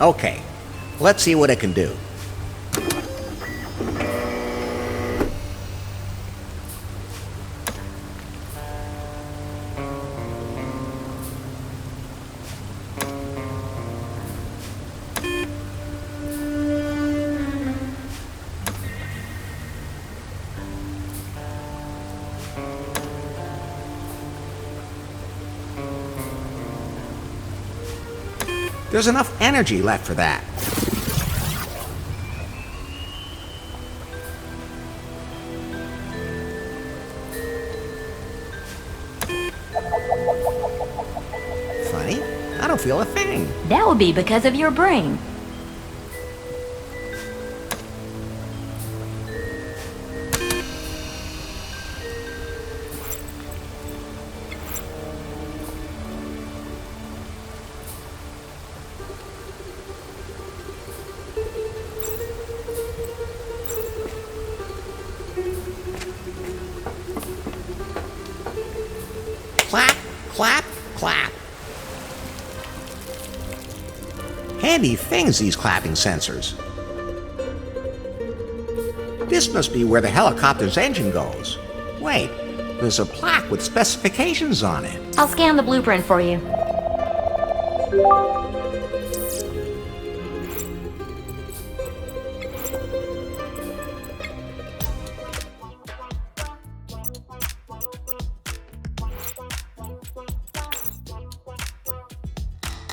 Okay, let's see what it can do. There's enough energy left for that. Funny, I don't feel a thing. That would be because of your brain. Clap, clap, clap. Handy things, these clapping sensors. This must be where the helicopter's engine goes. Wait, there's a plaque with specifications on it. I'll scan the blueprint for you.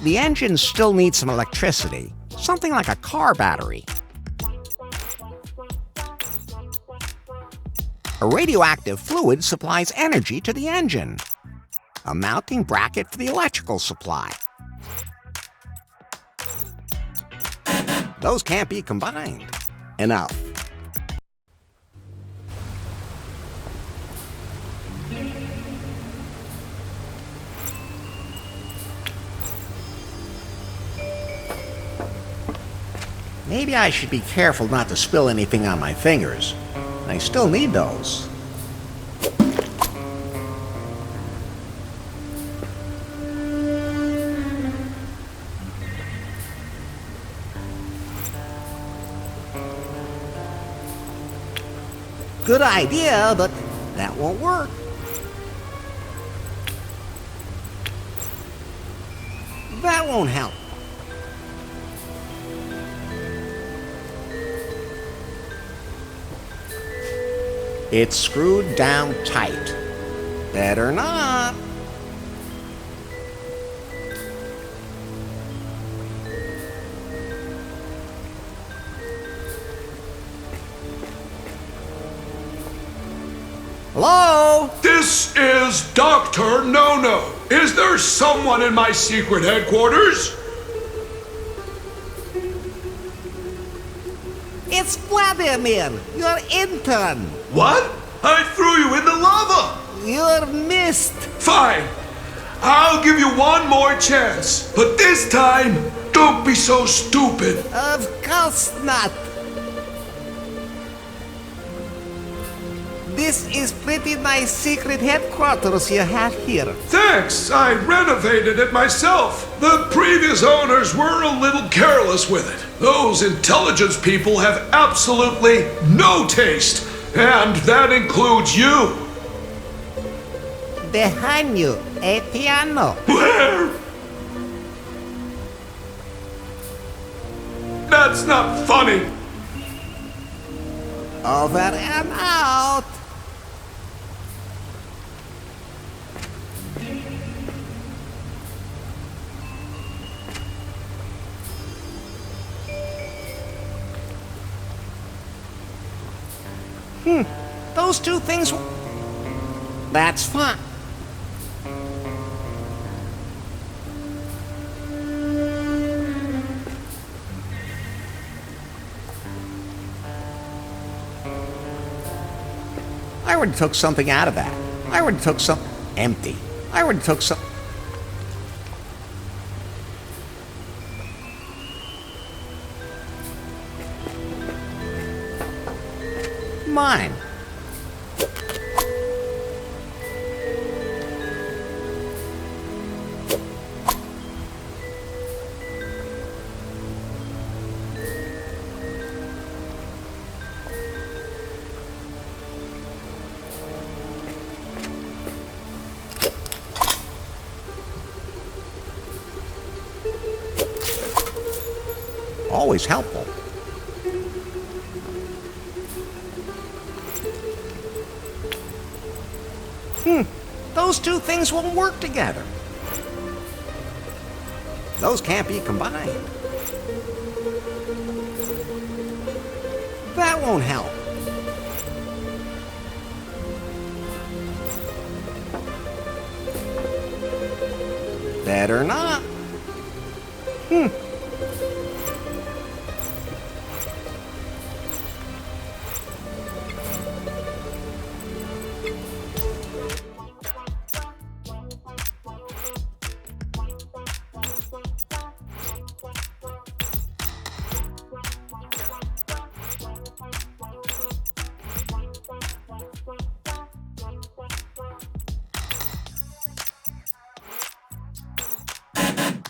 The engine still needs some electricity, something like a car battery. A radioactive fluid supplies energy to the engine. A mounting bracket for the electrical supply. Those can't be combined. Enough. Maybe I should be careful not to spill anything on my fingers. I still need those. Good idea, but that won't work. That won't help. It's screwed down tight. Better not. Hello? This is Dr. No-No. Is there someone in my secret headquarters? It's Vladimir, your intern. What? I threw you in the lava! You're missed. Fine. I'll give you one more chance. But this time, don't be so stupid. Of course not. This is pretty nice secret headquarters you have here. Thanks. I renovated it myself. The previous owners were a little careless with it. Those intelligence people have absolutely no taste. And that includes you. Behind you, a piano. Where? That's not funny. Over and out. Those two things. That's fine. I already took something out of that. I already took some. Empty. I already took some. Mine. Always helpful. Those two things won't work together. Those can't be combined. That won't help. Better not.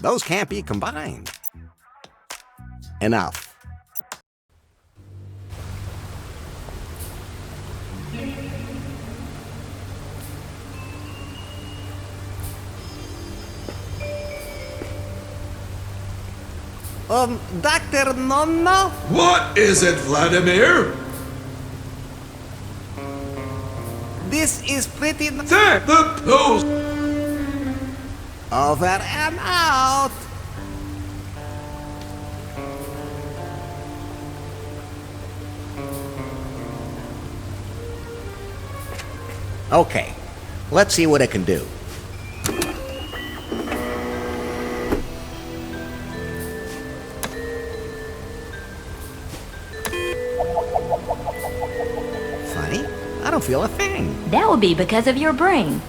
Those can't be combined. Enough. Dr. Nonno? What is it, Vladimir? This is pretty... There, the post. Over and out. Okay, let's see what it can do. Funny, I don't feel a thing. That would be because of your brain.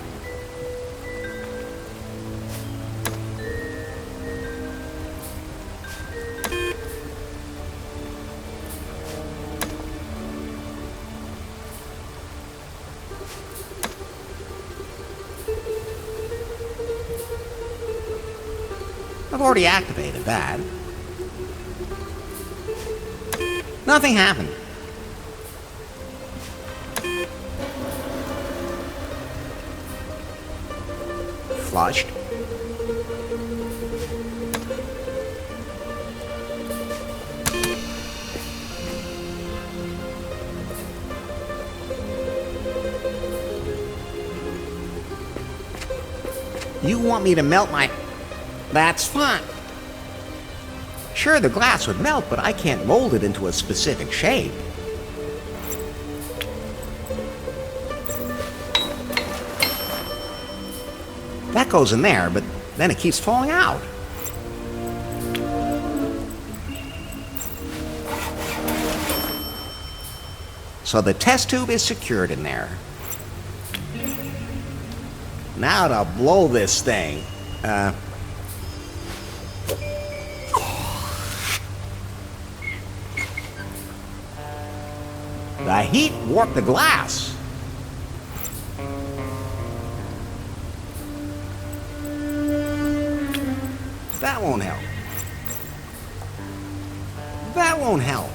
I've already activated that. Nothing happened. Flushed. You want me to melt my... That's fine. Sure, the glass would melt, but I can't mold it into a specific shape. That goes in there, but then it keeps falling out. So the test tube is secured in there. Now to blow this thing. The heat warped the glass. That won't help. That won't help.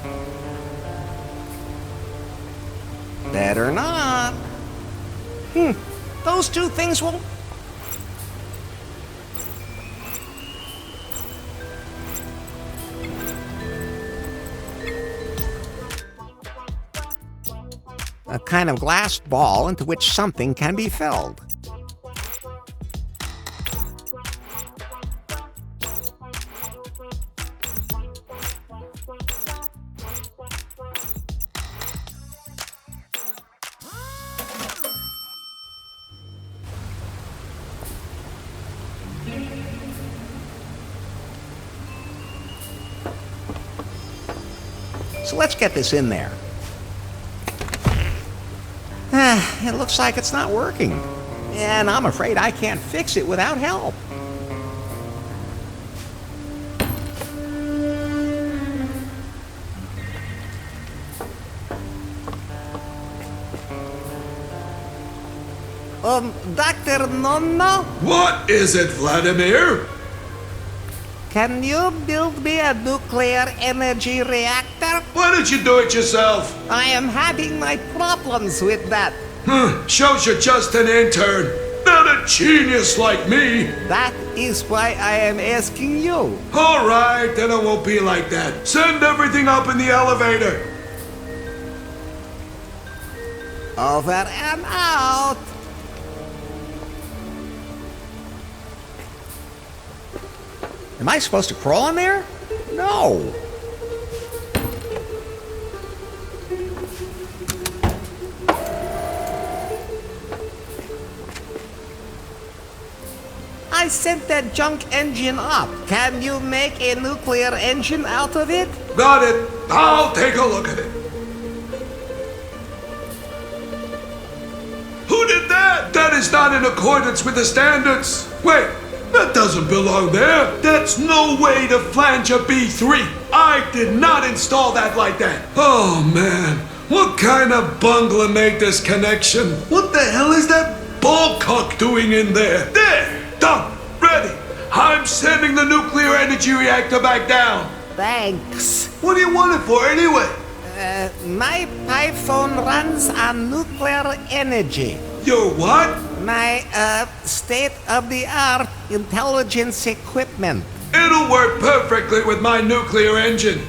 Better not. Those two things won't... A kind of glass ball into which something can be filled. So let's get this in there. It looks like it's not working. And I'm afraid I can't fix it without help. Dr. Nonno? What is it, Vladimir? Can you build me a nuclear energy reactor? Why don't you do it yourself? I am having my problems with that. Shows you're just an intern. a genius like me. That is why I am asking you. All right, then it won't be like that. Send everything up in the elevator. Over and out. Am I supposed to crawl in there? No. I sent that junk engine up. Can you make a nuclear engine out of it? Got it. I'll take a look at it. Who did that? That is not in accordance with the standards. Wait, that doesn't belong there. That's no way to flange a B3. I did not install that like that. Oh man, what kind of bungler made this connection? What the hell is that bullcock doing in there? There, done, ready. I'm sending the nuclear energy reactor back down. Thanks. What do you want it for anyway? My iPhone runs on nuclear energy. Your what? My, state-of-the-art intelligence equipment. It'll work perfectly with my nuclear engine.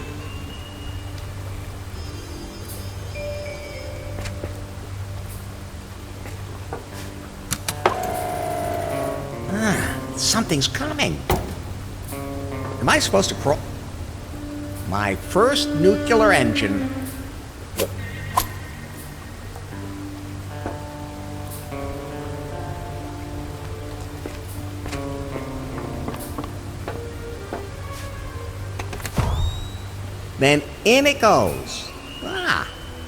Something's coming. Am I supposed to crawl? My first nuclear engine. Then in it goes.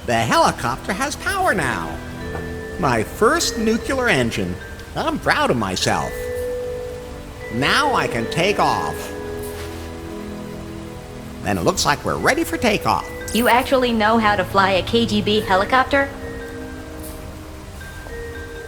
The helicopter has power now. My first nuclear engine. I'm proud of myself. Now I can take off. Then it looks like we're ready for takeoff. You actually know how to fly a KGB helicopter?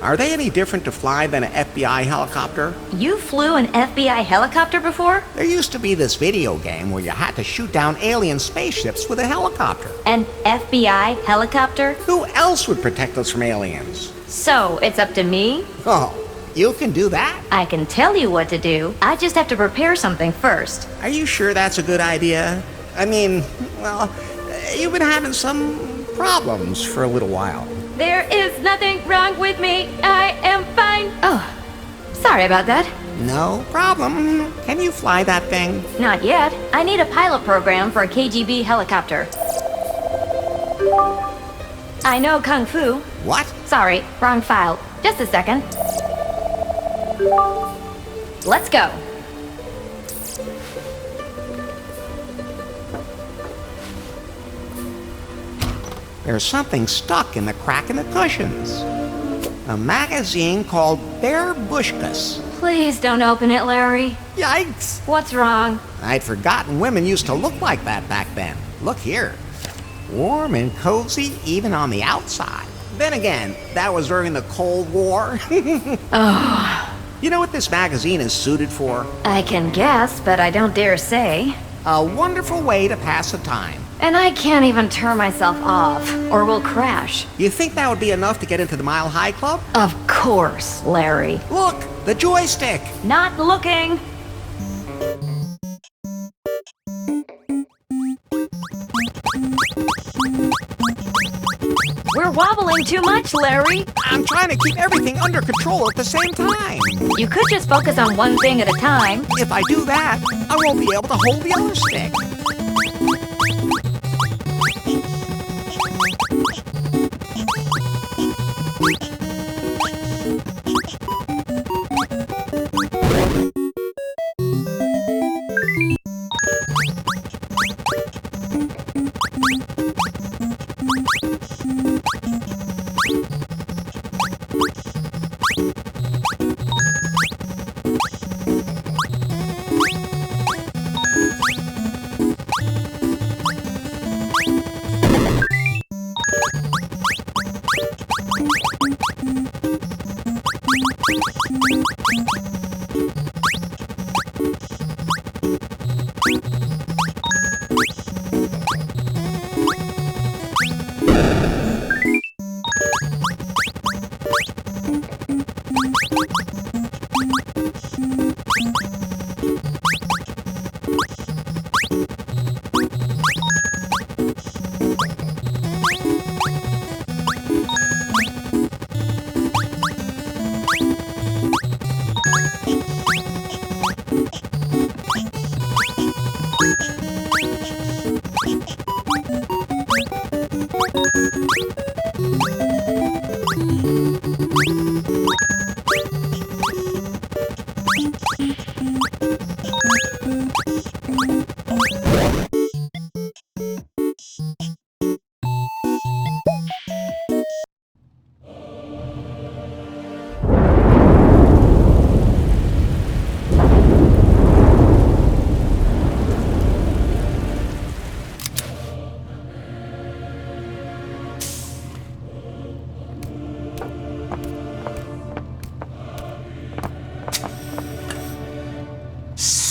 Are they any different to fly than an FBI helicopter? You flew an FBI helicopter before? There used to be this video game where you had to shoot down alien spaceships with a helicopter. An FBI helicopter? Who else would protect us from aliens? So, it's up to me? Oh, you can do that? I can tell you what to do. I just have to prepare something first. Are you sure that's a good idea? I mean, well, you've been having some problems for a little while. There is nothing wrong with me. I am fine. Oh, sorry about that. No problem. Can you fly that thing? Not yet. I need a pilot program for a KGB helicopter. I know Kung Fu. What? Sorry, wrong file. Just a second. Let's go. There's something stuck in the crack in the cushions. A magazine called Babushkas. Please don't open it, Larry. Yikes! What's wrong? I'd forgotten women used to look like that back then. Look here. Warm and cozy even on the outside. Then again, that was during the Cold War. Oh, You know what this magazine is suited for? I can guess, but I don't dare say. A wonderful way to pass the time. And I can't even turn myself off, or we'll crash. You think that would be enough to get into the Mile High Club? Of course, Larry. Look, the joystick. Not looking. We're wobbling too much, Larry. I'm trying to keep everything under control at the same time. You could just focus on one thing at a time. If I do that, I won't be able to hold the other stick.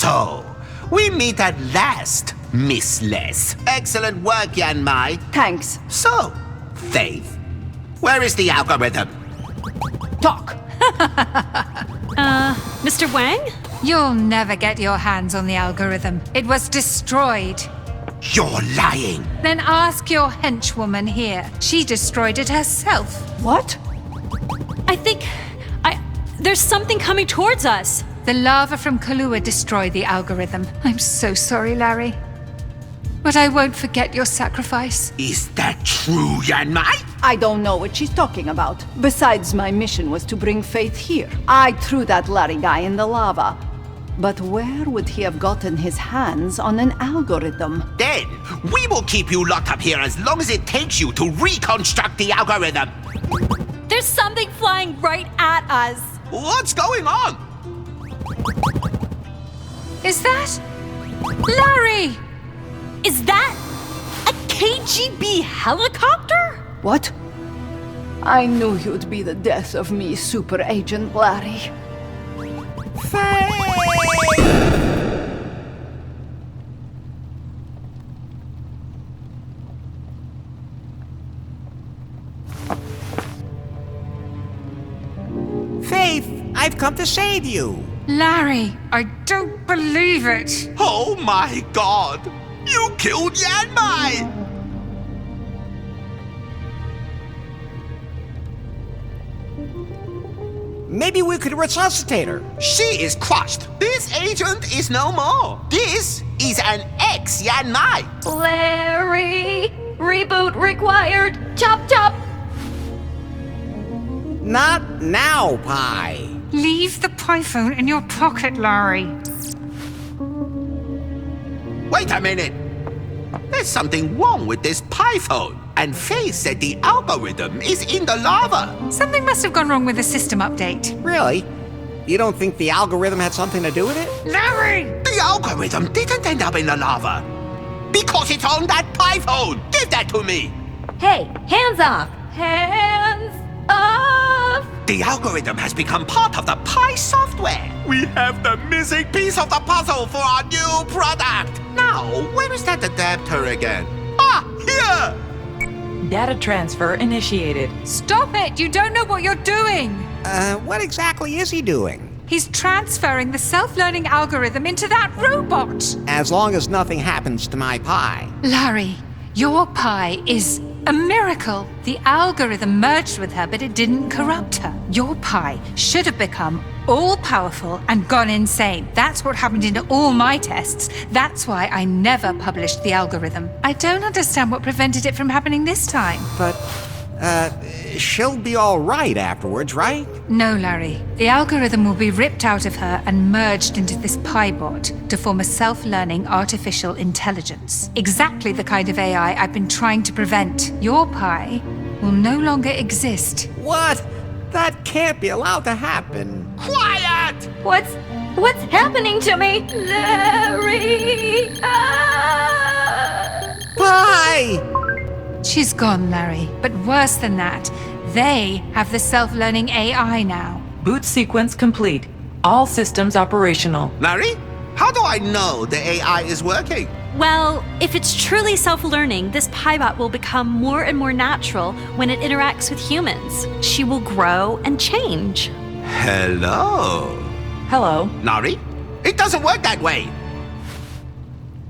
So, we meet at last, Miss Les. Excellent work, Yanmai. Thanks. So, Faith, where is the algorithm? Talk. Mr. Wang? You'll never get your hands on the algorithm. It was destroyed. You're lying. Then ask your henchwoman here. She destroyed it herself. What? I think... There's something coming towards us. The lava from Kahlua destroyed the algorithm. I'm so sorry, Larry. But I won't forget your sacrifice. Is that true, Yanmai? I don't know what she's talking about. Besides, my mission was to bring Faith here. I threw that Larry guy in the lava. But where would he have gotten his hands on an algorithm? Then, we will keep you locked up here as long as it takes you to reconstruct the algorithm. There's something flying right at us. What's going on? Is that... Larry! Is that a KGB helicopter? What? I knew you'd be the death of me, Super Agent Larry. Faith, I've come to save you. Larry, I don't believe it. Oh my god! You killed Yanmai! Maybe we could resuscitate her. She is crushed. This agent is no more. This is an ex-Yanmai. Larry! Reboot required! Chop chop! Not now, Pi. Leave the python in your pocket, Larry. Wait a minute. There's something wrong with this python. And Faith said the algorithm is in the lava. Something must have gone wrong with the system update. Really? You don't think the algorithm had something to do with it? Larry! The algorithm didn't end up in the lava. Because it's on that python. Give that to me. Hey, hands off! Hands off! The algorithm has become part of the Pi software. We have the missing piece of the puzzle for our new product. Now, where is that adapter again? Ah, here! Data transfer initiated. Stop it! You don't know what you're doing! What exactly is he doing? He's transferring the self-learning algorithm into that robot! As long as nothing happens to my Pi. Larry, your Pi is a miracle. The algorithm merged with her, but it didn't corrupt her. Your Pi should have become all-powerful and gone insane. That's what happened in all my tests. That's why I never published the algorithm. I don't understand what prevented it from happening this time. But, she'll be all right afterwards, right? No, Larry. The algorithm will be ripped out of her and merged into this Pi-bot to form a self-learning artificial intelligence. Exactly the kind of AI I've been trying to prevent. Your Pi will no longer exist. What? That can't be allowed to happen. Quiet! What's happening to me? Larry! Ah! Pi! She's gone, Larry. But worse than that, they have the self-learning AI now. Boot sequence complete. All systems operational. Larry, how do I know the AI is working? Well, if it's truly self-learning, this Pi-bot will become more and more natural when it interacts with humans. She will grow and change. Hello? Hello. Larry, it doesn't work that way.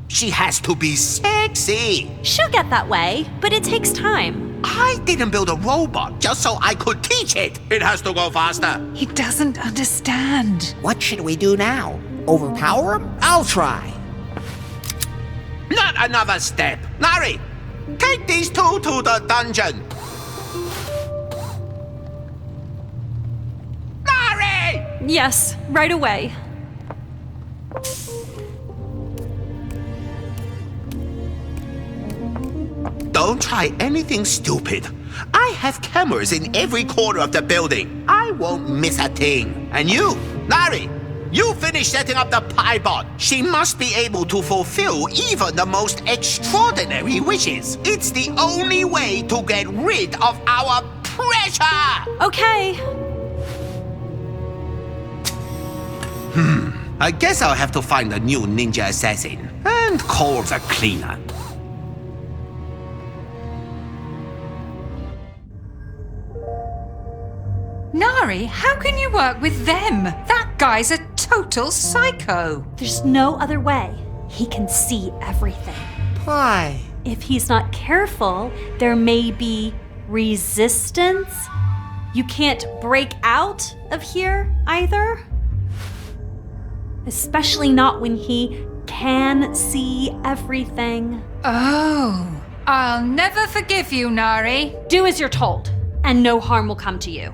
She has to be sexy. She'll get that way, but it takes time. I didn't build a robot just so I could teach it. It has to go faster. He doesn't understand. What should we do now? Overpower him? I'll try. Not another step. Larry, take these two to the dungeon. Larry! Yes, right away. Don't try anything stupid. I have cameras in every corner of the building. I won't miss a thing. And you, Larry, you finish setting up the Pi-bot. She must be able to fulfill even the most extraordinary wishes. It's the only way to get rid of our pressure. Okay. I guess I'll have to find a new ninja assassin and call the cleaner. Nari, how can you work with them? That guy's a total psycho. There's no other way. He can see everything. Why? If he's not careful, there may be resistance. You can't break out of here either. Especially not when he can see everything. Oh, I'll never forgive you, Nari. Do as you're told, and no harm will come to you.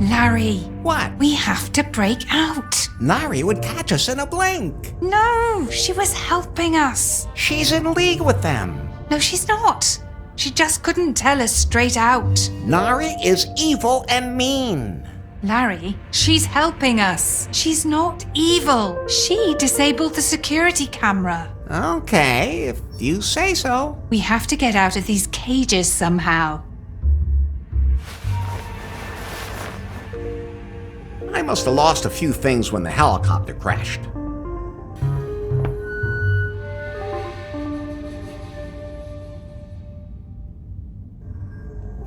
Larry, What? we have to break out. Nari would catch us in a blink. No, she was helping us. She's in league with them. No, she's not. She just couldn't tell us straight out. Nari is evil and mean. Larry, she's helping us. She's not evil. She disabled the security camera. Okay, if you say so. We have to get out of these cages somehow. I must have lost a few things when the helicopter crashed.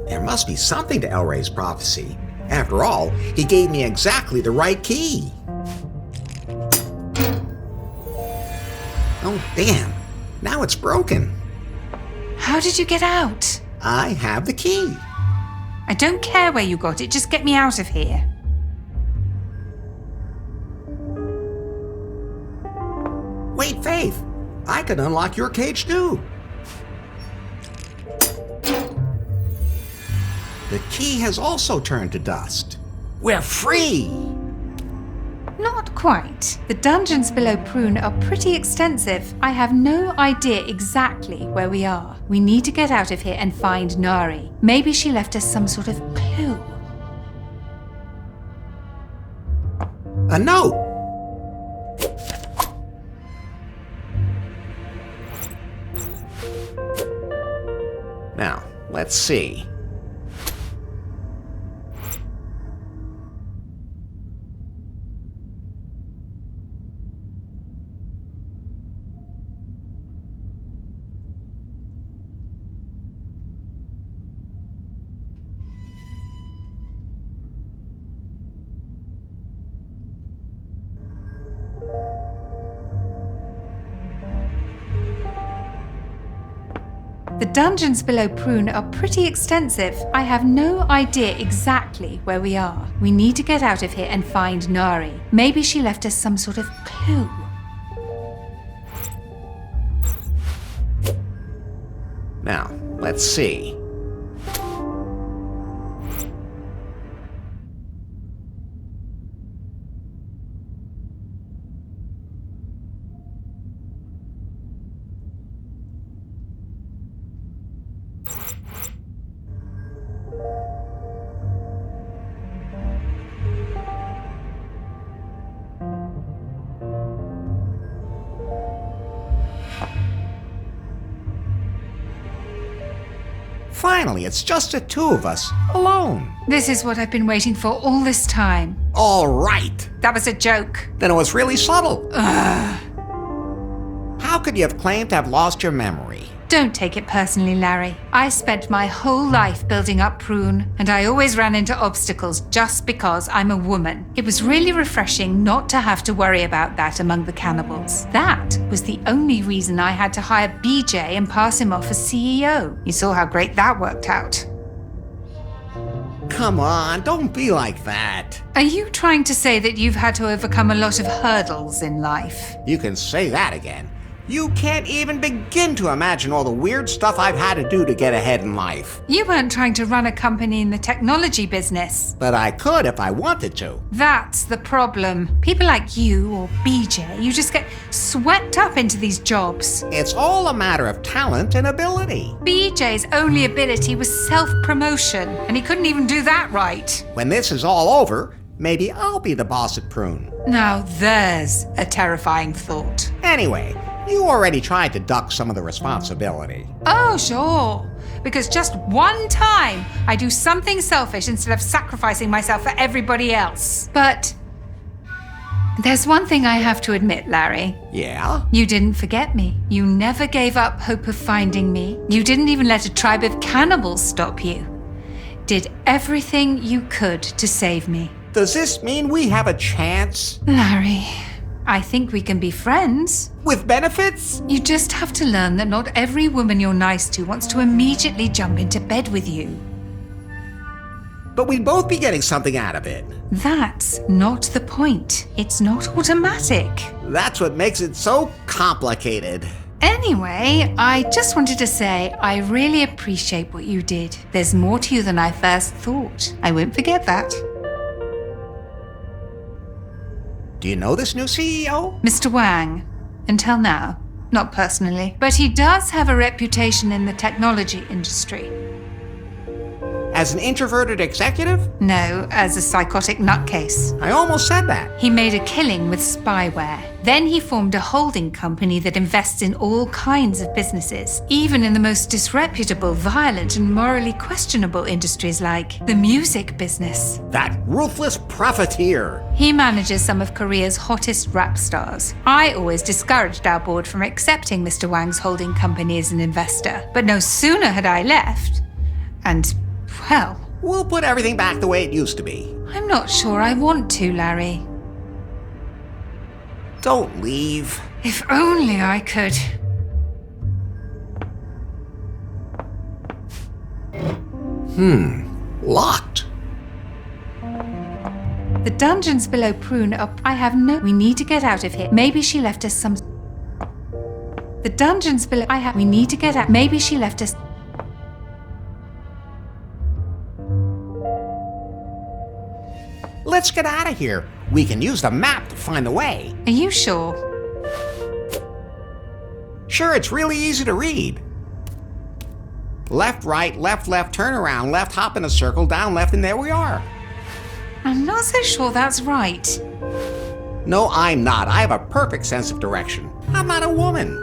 There must be something to Elray's prophecy. After all, he gave me exactly the right key. Oh, damn. Now it's broken. How did you get out? I have the key. I don't care where you got it, just get me out of here. Wait, Faith. I can unlock your cage too. The key has also turned to dust. We're free! Not quite. The dungeons below Prune are pretty extensive. I have no idea exactly where we are. We need to get out of here and find Nari. Maybe she left us some sort of clue. A note! Now, let's see. The dungeons below Prune are pretty extensive. I have no idea exactly where we are. We need to get out of here and find Nari. Maybe she left us some sort of clue. Now, let's see. Finally, it's just the two of us, alone. This is what I've been waiting for all this time. All right. That was a joke. Then it was really subtle. How could you have claimed to have lost your memory? Don't take it personally, Larry. I spent my whole life building up Prune, and I always ran into obstacles just because I'm a woman. It was really refreshing not to have to worry about that among the cannibals. That was the only reason I had to hire BJ and pass him off as CEO. You saw how great that worked out. Come on, don't be like that. Are you trying to say that you've had to overcome a lot of hurdles in life? You can say that again. You can't even begin to imagine all the weird stuff I've had to do to get ahead in life. You weren't trying to run a company in the technology business. But I could if I wanted to. That's the problem. People like you or BJ, you just get swept up into these jobs. It's all a matter of talent and ability. BJ's only ability was self-promotion, and he couldn't even do that right. When this is all over, maybe I'll be the boss at Prune. Now there's a terrifying thought. Anyway, You already tried to duck some of the responsibility. Oh, sure. Because just one time I do something selfish instead of sacrificing myself for everybody else. But there's one thing I have to admit, Larry. Yeah? You didn't forget me. You never gave up hope of finding me. You didn't even let a tribe of cannibals stop you. Did everything you could to save me. Does this mean we have a chance? Larry, I think we can be friends. With benefits? You just have to learn that not every woman you're nice to wants to immediately jump into bed with you. But we'd both be getting something out of it. That's not the point. It's not automatic. That's what makes it so complicated. Anyway, I just wanted to say I really appreciate what you did. There's more to you than I first thought. I won't forget that. Do you know this new CEO? Mr. Wang. Until now. Not personally. But he does have a reputation in the technology industry. As an introverted executive? No, as a psychotic nutcase. I almost said that. He made a killing with spyware. Then he formed a holding company that invests in all kinds of businesses, even in the most disreputable, violent, and morally questionable industries like the music business. That ruthless profiteer. He manages some of Korea's hottest rap stars. I always discouraged our board from accepting Mr. Wang's holding company as an investor. But no sooner had I left, and, well, We'll put everything back the way it used to be. I'm not sure I want to, Larry. Don't leave. If only I could. Locked. The dungeons below Prune are... We need to get out of here. Maybe she left us some... The dungeons below... We need to get out. Maybe she left us... Let's get out of here. We can use the map to find the way. Are you sure? Sure, it's really easy to read. Left, right, left, turn around, left, hop in a circle, down, left, and there we are. I'm not so sure that's right. No, I'm not. I have a perfect sense of direction. I'm not a woman.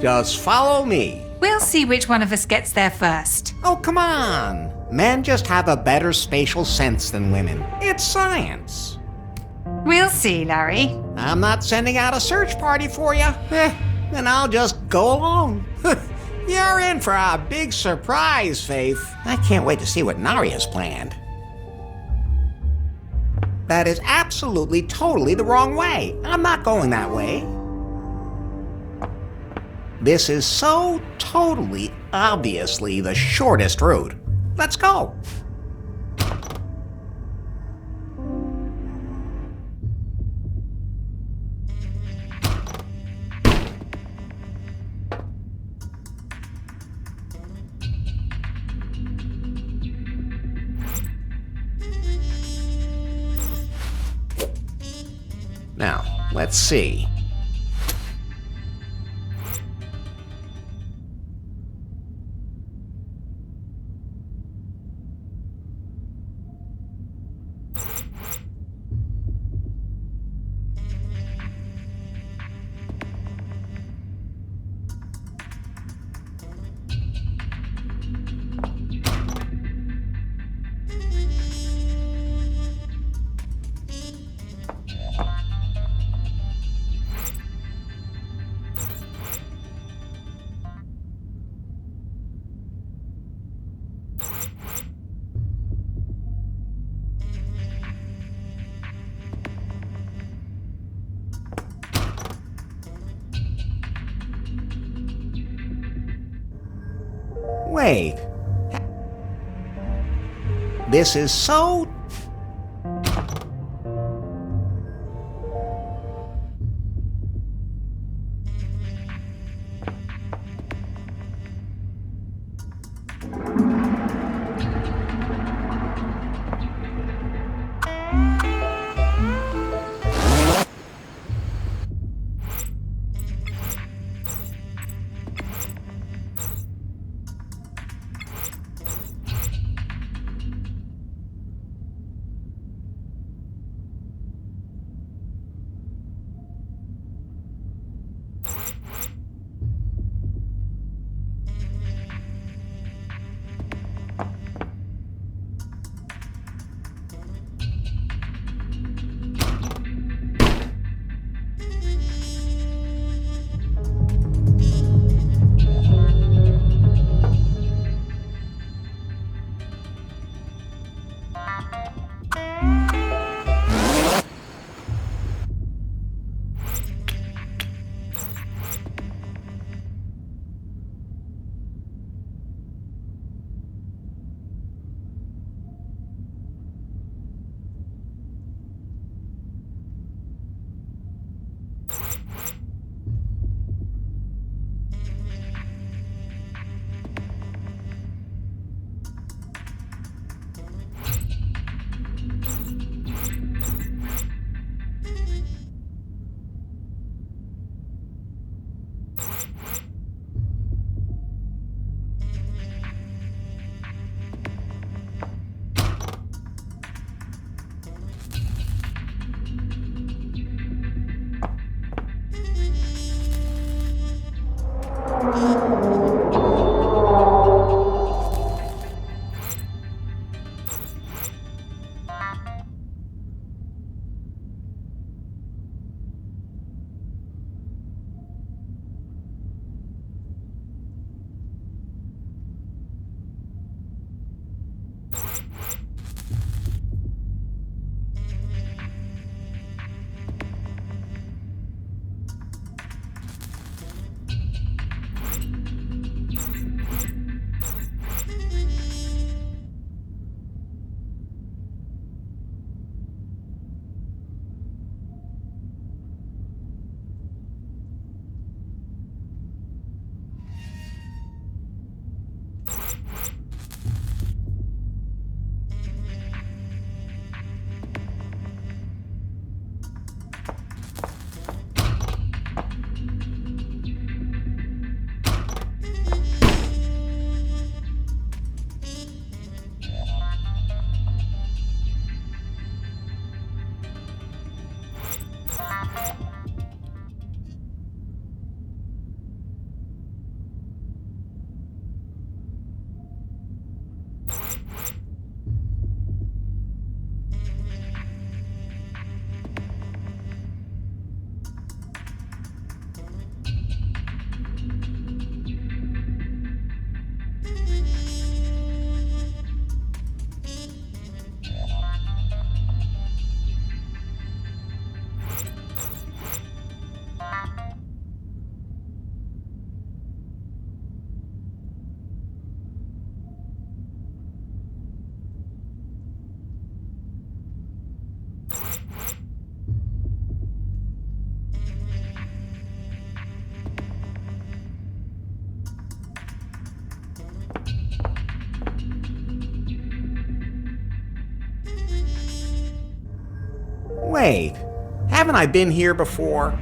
Just follow me. We'll see which one of us gets there first. Oh, come on. Men just have a better spatial sense than women. It's science. We'll see, Larry. I'm not sending out a search party for you. Then I'll just go alone. You're in for a big surprise, Faith. I can't wait to see what Nari has planned. That is absolutely, totally the wrong way. I'm not going that way. This is so totally, obviously the shortest route. Let's go. Now, let's see. Wait. This is so... Wait, haven't I been here before?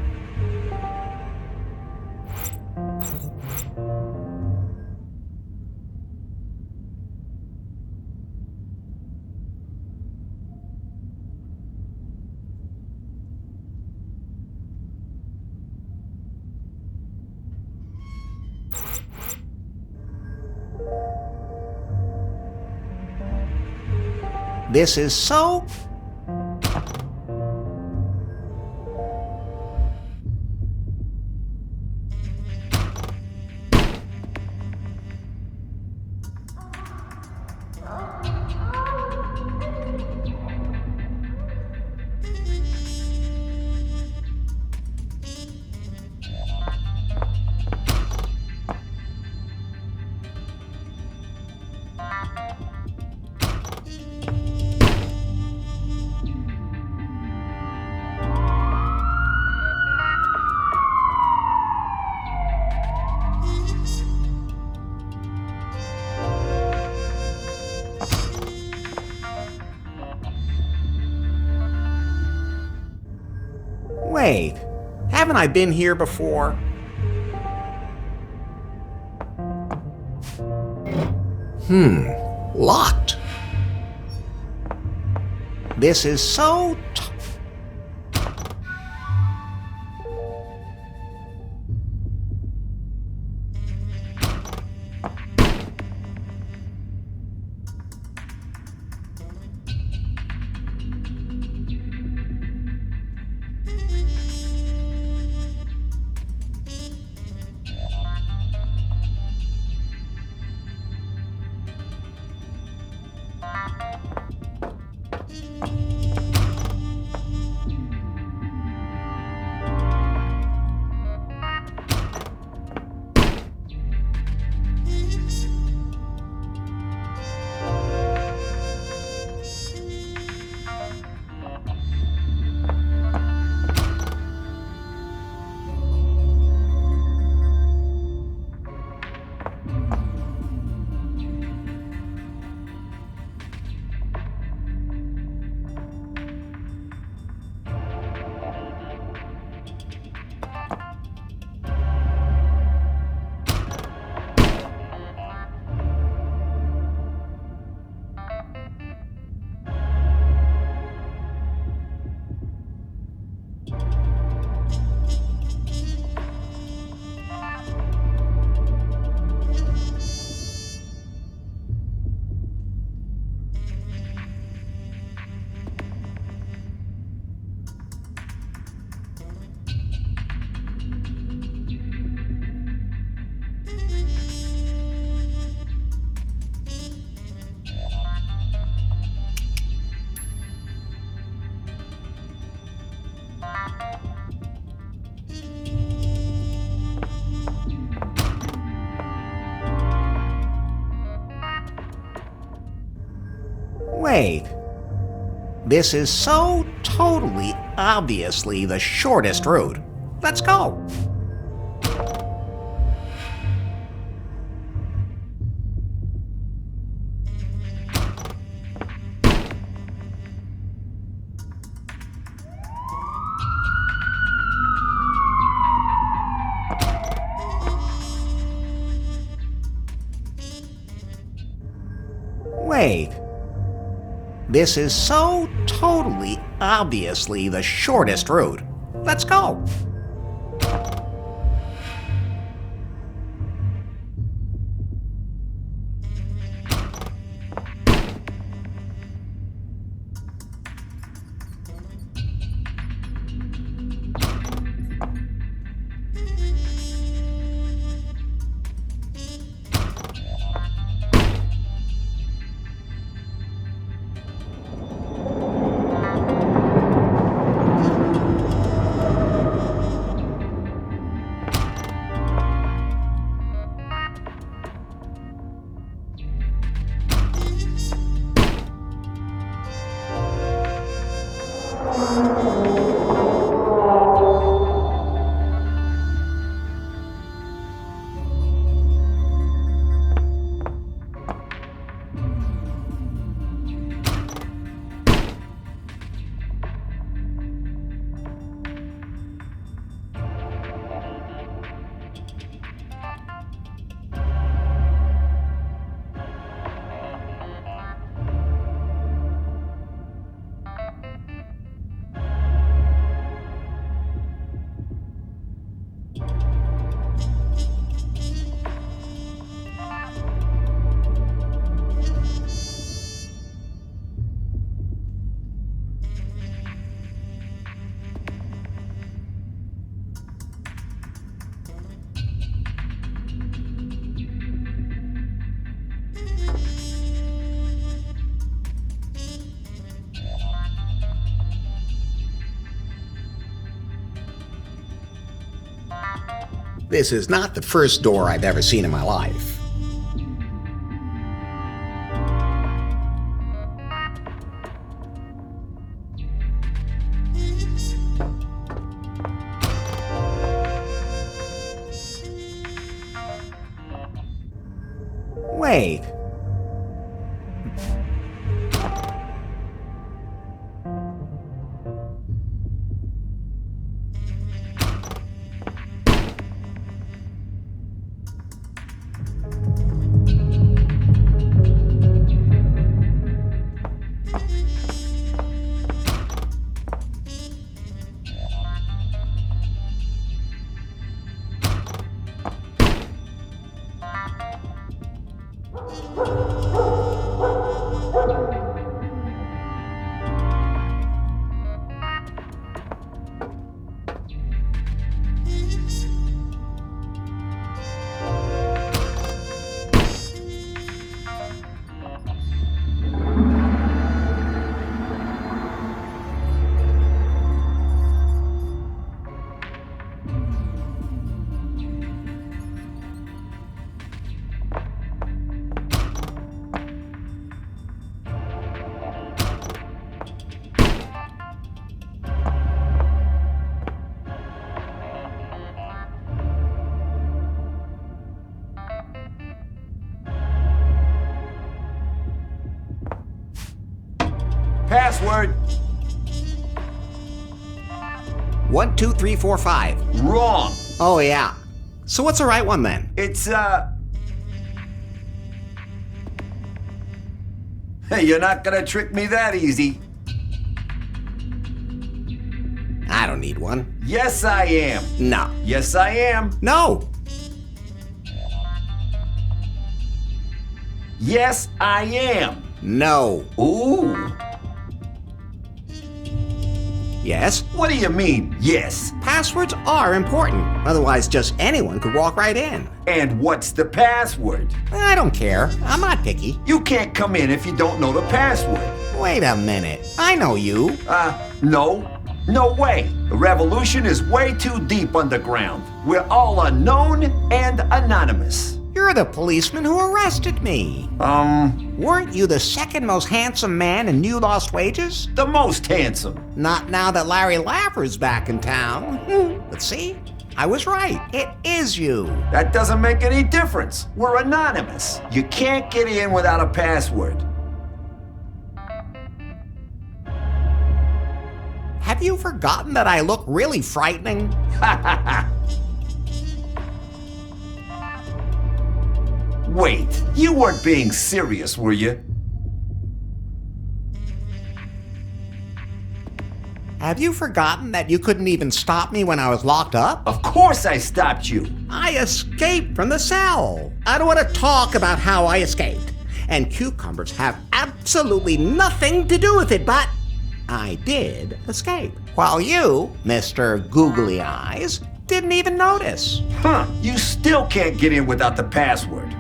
This is so... Wait, haven't I been here before? Locked. This is so... Wait, this is so totally obviously the shortest route. Let's go. Wait, this is so totally obviously the shortest route. Let's go. This is not the first door I've ever seen in my life. Wait. Password. 1, 2, 3, 4, 5. Wrong. Oh, yeah. So what's the right one then? It's, Hey, you're not gonna trick me that easy. I don't need one. Yes, I am. No. Yes, I am. No. Yes, I am. No. Ooh. Yes? What do you mean, yes? Passwords are important. Otherwise, just anyone could walk right in. And what's the password? I don't care. I'm not picky. You can't come in if you don't know the password. Wait a minute. I know you. No. No way. The revolution is way too deep underground. We're all unknown and anonymous. You're the policeman who arrested me. Weren't you the second most handsome man in New Lost Wages? The most handsome. Not now that Larry Laffer's back in town. But see, I was right. It is you. That doesn't make any difference. We're anonymous. You can't get in without a password. Have you forgotten that I look really frightening? Wait, you weren't being serious, were you? Have you forgotten that you couldn't even stop me when I was locked up? Of course I stopped you. I escaped from the cell. I don't want to talk about how I escaped. And cucumbers have absolutely nothing to do with it, but I did escape. While you, Mr. Googly Eyes, didn't even notice. Huh, you still can't get in without the password.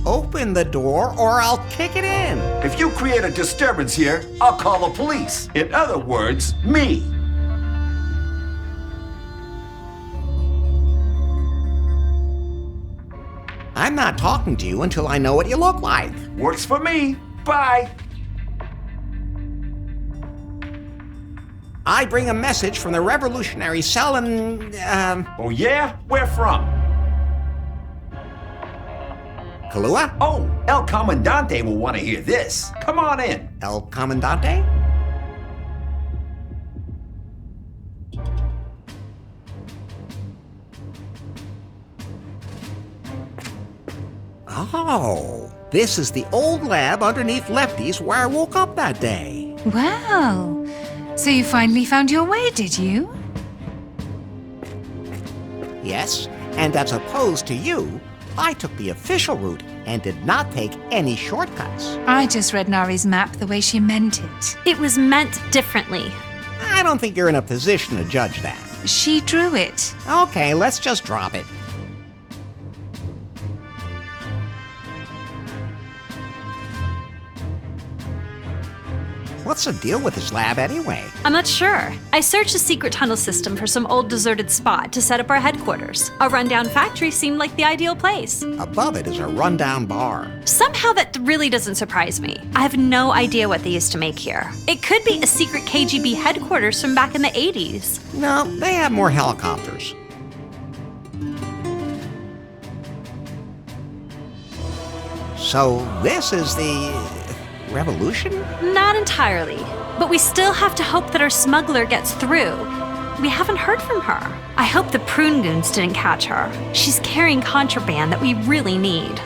Open the door or I'll kick it in. If you create a disturbance here, I'll call the police. In other words, me. I'm not talking to you until I know what you look like. Works for me. Bye. I bring a message from the revolutionary cell in, Oh yeah? Where from? Kahlua? Oh, El Comandante will want to hear this. Come on in. El Comandante? Oh, this is the old lab underneath Lefty's where I woke up that day. Wow. So you finally found your way, did you? Yes, and as opposed to you, I took the official route and did not take any shortcuts. I just read Nari's map the way she meant it. It was meant differently. I don't think you're in a position to judge that. She drew it. Okay, let's just drop it. What's the deal with his lab anyway? I'm not sure. I searched the secret tunnel system for some old deserted spot to set up our headquarters. A rundown factory seemed like the ideal place. Above it is a rundown bar. Somehow that really doesn't surprise me. I have no idea what they used to make here. It could be a secret KGB headquarters from back in the 80s. No, they have more helicopters. So this is the revolution? Not entirely, but we still have to hope that our smuggler gets through. We haven't heard from her. I hope the Prune Goons didn't catch her. She's carrying contraband that we really need.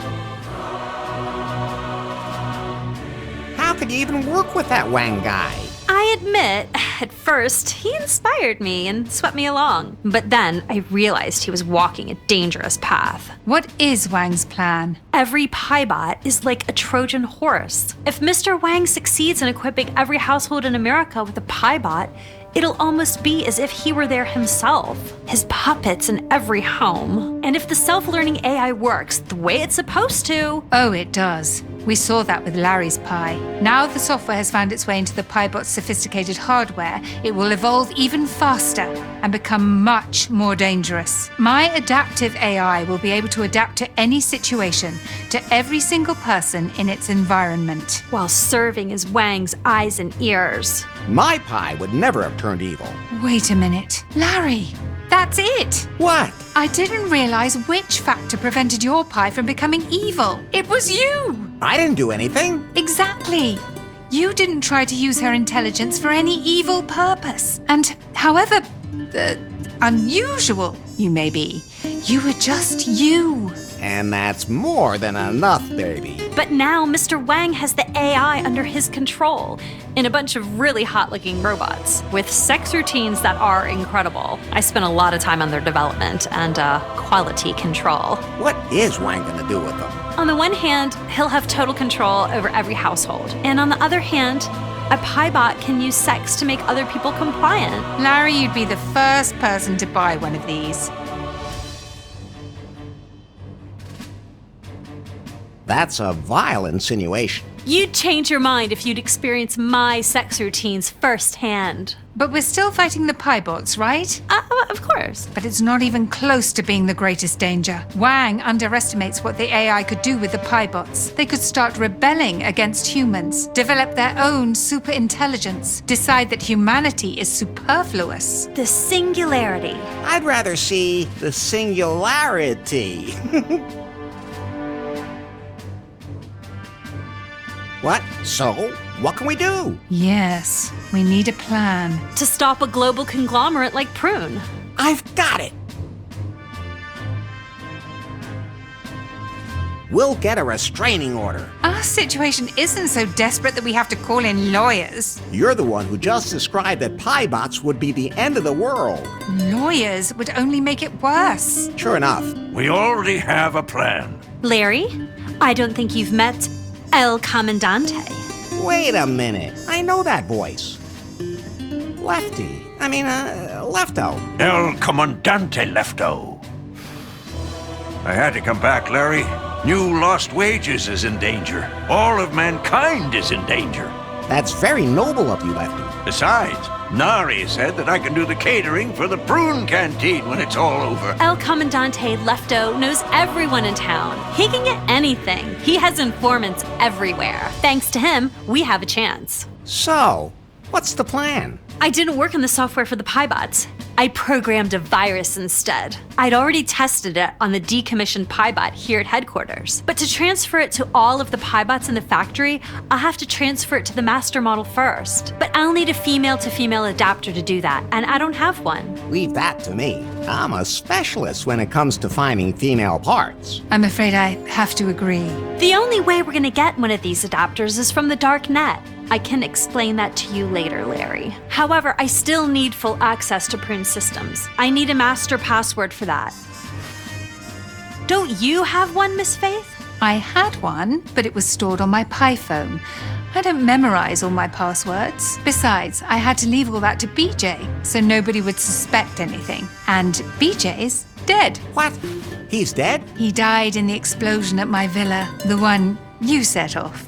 How could you even work with that Wang guy? I admit, at first, he inspired me and swept me along. But then I realized he was walking a dangerous path. What is Wang's plan? Every Piebot is like a Trojan horse. If Mr. Wang succeeds in equipping every household in America with a Piebot, it'll almost be as if he were there himself, his puppets in every home. And if the self-learning AI works the way it's supposed to... Oh, it does. We saw that with Larry's Pi. Now the software has found its way into the Piebot's sophisticated hardware, it will evolve even faster and become much more dangerous. My adaptive AI will be able to adapt to any situation, to every single person in its environment. While serving as Wang's eyes and ears. My Pi would never have turned evil. Wait a minute. Larry, that's it! What? I didn't realize which factor prevented your Pi from becoming evil. It was you! I didn't do anything. Exactly. You didn't try to use her intelligence for any evil purpose. And however unusual you may be, you were just you. And that's more than enough, baby. But now Mr. Wang has the AI under his control in a bunch of really hot-looking robots with sex routines that are incredible. I spent a lot of time on their development and quality control. What is Wang gonna do with them? On the one hand, he'll have total control over every household. And on the other hand, a Piebot can use sex to make other people compliant. Larry, you'd be the first person to buy one of these. That's a vile insinuation. You'd change your mind if you'd experience my sex routines firsthand. But we're still fighting the Piebots, right? Of course. But it's not even close to being the greatest danger. Wang underestimates what the AI could do with the Piebots. They could start rebelling against humans, develop their own super intelligence, decide that humanity is superfluous. The singularity. I'd rather see the singularity. What? So, what can we do? Yes, we need a plan. To stop a global conglomerate like Prune. I've got it! We'll get a restraining order. Our situation isn't so desperate that we have to call in lawyers. You're the one who just described that Piebots would be the end of the world. Lawyers would only make it worse. Sure enough. We already have a plan. Larry, I don't think you've met El Comandante. Wait a minute. I know that voice. Lefty. Lefto. El Comandante Lefto. I had to come back, Larry. New Lost Wages is in danger. All of mankind is in danger. That's very noble of you, Lefty. Besides, Nari said that I can do the catering for the Prune Canteen when it's all over. El Comandante Lefto knows everyone in town. He can get anything. He has informants everywhere. Thanks to him, we have a chance. So, what's the plan? I didn't work on the software for the Piebots. I programmed a virus instead. I'd already tested it on the decommissioned Piebot here at headquarters. But to transfer it to all of the Piebots in the factory, I'll have to transfer it to the master model first. But I'll need a female-to-female adapter to do that, and I don't have one. Leave that to me. I'm a specialist when it comes to finding female parts. I'm afraid I have to agree. The only way we're gonna get one of these adapters is from the dark net. I can explain that to you later, Larry. However, I still need full access to Prune systems. I need a master password for that. Don't you have one, Miss Faith? I had one, but it was stored on my Pi phone. I don't memorize all my passwords. Besides, I had to leave all that to BJ, so nobody would suspect anything. And BJ's dead. What? He's dead? He died in the explosion at my villa, the one you set off.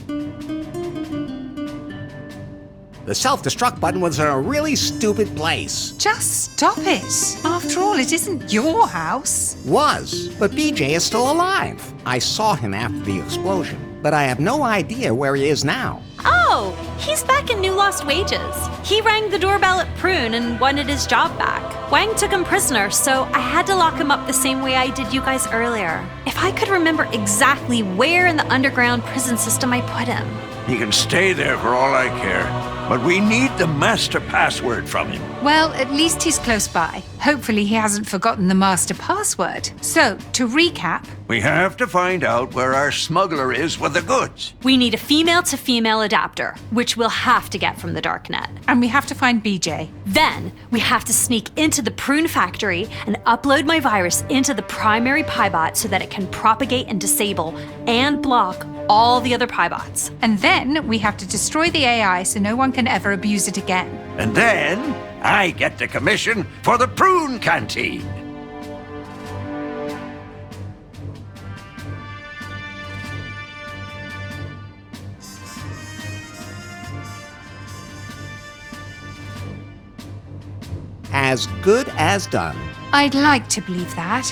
The self-destruct button was in a really stupid place. Just stop it. After all, it isn't your house. Was, but BJ is still alive. I saw him after the explosion, but I have no idea where he is now. Oh, he's back in New Lost Wages. He rang the doorbell at Prune and wanted his job back. Wang took him prisoner, so I had to lock him up the same way I did you guys earlier. If I could remember exactly where in the underground prison system I put him. He can stay there for all I care, but we need the master password from him. Well, at least he's close by. Hopefully he hasn't forgotten the master password. So, to recap, We have to find out where our smuggler is with the goods. We need a female-to-female adapter, which we'll have to get from the darknet. and we have to find BJ. Then, we have to sneak into the Prune factory and upload my virus into the primary Piebot so that it can propagate and disable and block all the other Piebots. And then we have to destroy the AI so no one can ever abuse it again. And then I get the commission for the Prune Canteen. As good as done. I'd like to believe that.